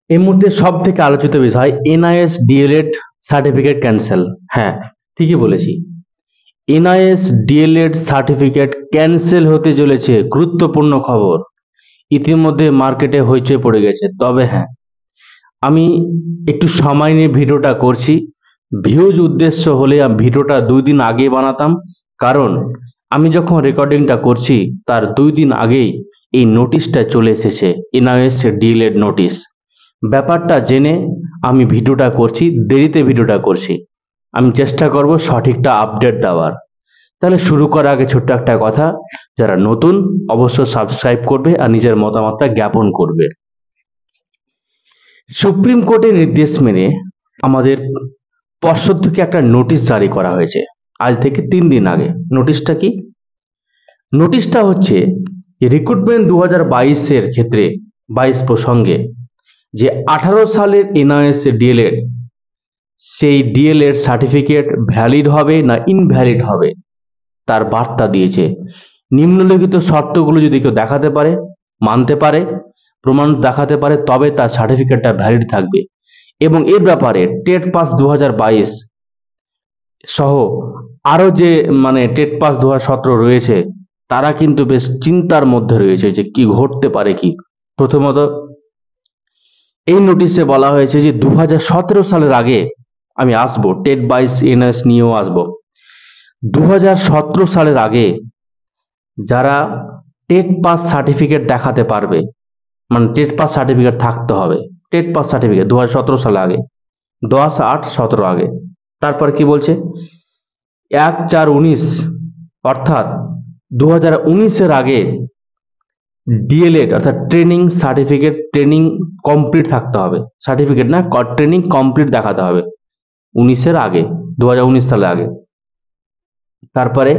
এই মুহূর্তে সব থেকে আলোচিত বিষয় এনআইএস ডিএলএড সার্টিফিকেট ক্যান্সেল। হ্যাঁ, ঠিকই বলেছি। এনআইএস ডিএলএড সার্টিফিকেট ক্যান্সেল হতে চলেছে, গুরুত্বপূর্ণ খবর। ইতিমধ্যে মার্কেটে হইচই পড়ে গেছে। তবে হ্যাঁ, আমি একটু সময় নিয়ে ভিডিওটা করছি। ভিউজ উদ্দেশ্য হলে আমি ভিডিওটা 2 দিন আগে বানাতাম, কারণ আমি যখন রেকর্ডিংটা করছি তার 2 দিন আগেই এই নোটিশটা চলে এসেছে, এনআইএস ডিএলএড নোটিশ। ব্যাপারটা জেনে আমি ভিডিওটা করছি, দেরিতে ভিডিওটা করছি। আমি চেষ্টা করব সঠিকটা আপডেট দেওয়ার। তাহলে শুরু করার আগে ছোট্ট একটা কথা, যারা নতুন অবশ্যই সাবস্ক্রাইব করবে আর নিজের মতামতটা জ্ঞাপন করবে। সুপ্রিম কোর্টের নির্দেশ মেনে আমাদের পর্ষদ থেকে একটা নোটিশ জারি করা হয়েছে আজ থেকে 3 দিন আগে। নোটিশটা কি? নোটিশটা হচ্ছে রিক্রুটমেন্ট 2022-এর ক্ষেত্রে 22 প্রসঙ্গে যে 18 সালের এনআইএস ডিএলএড, সেই ডিএলএড সার্টিফিকেট ভ্যালিড হবে না ইনভ্যালিড হবে তার বার্তা দিয়েছে। নিম্নলিখিত শর্তগুলো যদি কেউ দেখাতে পারে, মানতে পারে, প্রমাণ দেখাতে পারে, তবে তার সার্টিফিকেটটা ভ্যালিড থাকবে। এবং এর ব্যাপারে টেট পাস 2022 সহ আরো যে টেট পাস 2017 রয়েছে, তারা কিন্তু বেশ চিন্তার মধ্যে রয়েছে যে কি ঘটতে পারে। কি প্রথমত, এই নোটিশে বলা হয়েছে যে 2017 সালের আগে, আমি আসবো টেট 22 এনএস নিয়েও আসবো। 2017 সালের আগে যারা টেট পাস সার্টিফিকেট দেখাতে পারবে, টেট পাস সার্টিফিকেট থাকতে হবে, টেট পাস সার্টিফিকেট 2017 সালে আগে, 10/8/17 আগে। তারপর কি বলছে, 1/4/19 অর্থাৎ 2019-এর আগে ডিএলএড অর্থাৎ ট্রেনিং সার্টিফিকেট, ট্রেনিং কমপ্লিট থাকতে হবে, সার্টিফিকেট না, ট্রেনিং কমপ্লিট দেখাতে হবে 19-এর আগে, 2019 সালের আগে। তারপরে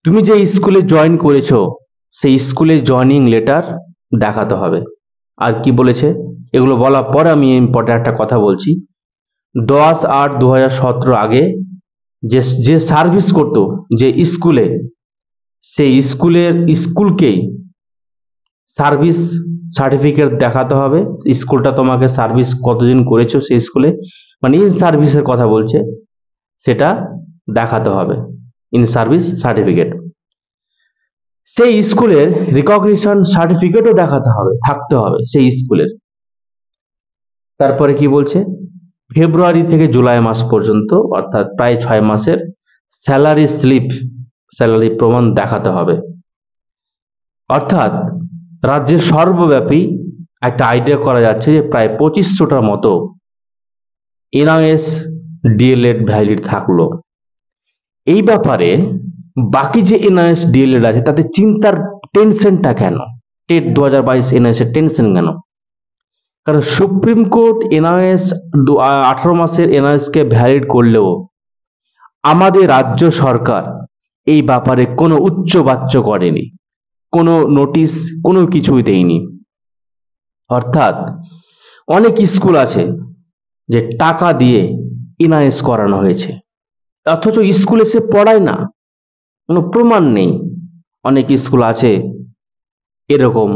তুমি যে স্কুলে জয়েন করেছো সেই স্কুলে জয়েনিং লেটার দেখাতে হবে। আর কি বলেছে, এগুলো বলার পরে আমি ইম্পর্টেন্ট একটা কথা বলছি। 10/8/2017 আগে যে সার্ভিস করতো যে স্কুলে, সেই স্কুলকেই সার্ভিস সার্টিফিকেট দেখাতে হবে। স্কুলটা তোমাকে সার্ভিস কতদিন করেছো সেই স্কুলে, ইন সার্ভিসের কথা বলছে, সেটা দেখাতে হবে, ইন সার্ভিস সার্টিফিকেট। সেই স্কুলের রিকগনিশন সার্টিফিকেটও দেখাতে হবে, থাকতে হবে সেই স্কুলের। তারপরে কি বলছে, ফেব্রুয়ারি থেকে জুলাই মাস পর্যন্ত অর্থাৎ প্রায় 6 মাসের স্যালারি স্লিপ, স্যালারি প্রমাণ দেখাতে হবে। অর্থাৎ রাজ্যের সর্বব্যাপী একটা আইডিয়া করা যাচ্ছে যে প্রায় 2500টার মতো এনআইএস ডিএলএড ভ্যালিড থাকলো। এই ব্যাপারে বাকি যে এনআইএস ডিএলএড আছে তাতে চিন্তার টেনশনটা কেন? টেট 2022 এনআইএস এর টেনশন কেন? কারণ সুপ্রিম কোর্ট এনআইএস 18 মাসের এনআইএস কে ভ্যালিড করলেও আমাদের রাজ্য সরকার এই ব্যাপারে কোনো উচ্চবাচ্য করেনি, কোনো নোটিশ, কোনো কিছুই দেয়নি। অর্থাৎ অনেক স্কুল আছে যে টাকা দিয়ে এনআইএস করানো হয়েছে, অথচ স্কুলে সে পড়ায় না, কোনো প্রমাণ নেই। অনেক স্কুল আছে এরকম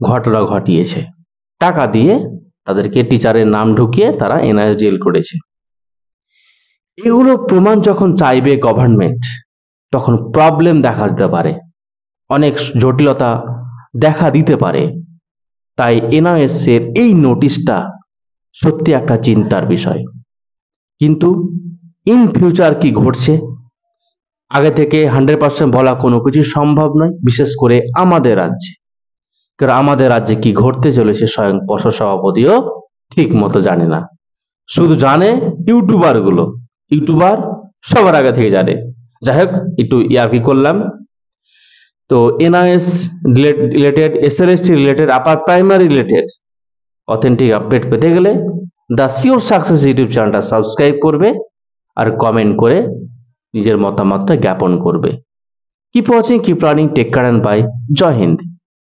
ঘটনা ঘটিয়েছে, টাকা দিয়ে তাদেরকে টিচারের নাম ঢুকিয়ে তারা এনআইএস ডিএল করেছে। এগুলো প্রমাণ যখন চাইবে গভর্নমেন্ট, তখন প্রবলেম দেখা দিতে পারে, অনেক জটিলতা দেখা দিতে পারে। তাই এনআইএস এর এই নোটিশটা সত্যি একটা চিন্তার বিষয়। কিন্তু ইন ফিউচার কি ঘটছে আগে থেকে 100% বলা কোনো কিছু সম্ভব নয়, বিশেষ করে আমাদের রাজ্যে। কারণ আমাদের রাজ্যে কি ঘটতে চলেছে স্বয়ং পর্ষদ সভাপতিও ঠিক মতো জানে না, শুধু জানে ইউটিউবার সবার আগে থেকে জানে। যাই হোক, একটু ইয়ার্কি করলাম। তো NIS related, SLST related, upper primary related authentic update পেতে গেলে দ্য সিওর সাকসেস ইউটিউব চ্যানেলটা সাবস্ক্রাইব করবে আর কমেন্ট করে নিজের মতামতটা জ্ঞাপন করবে। Keep watching, keep learning, take care and bye. Jai Hind.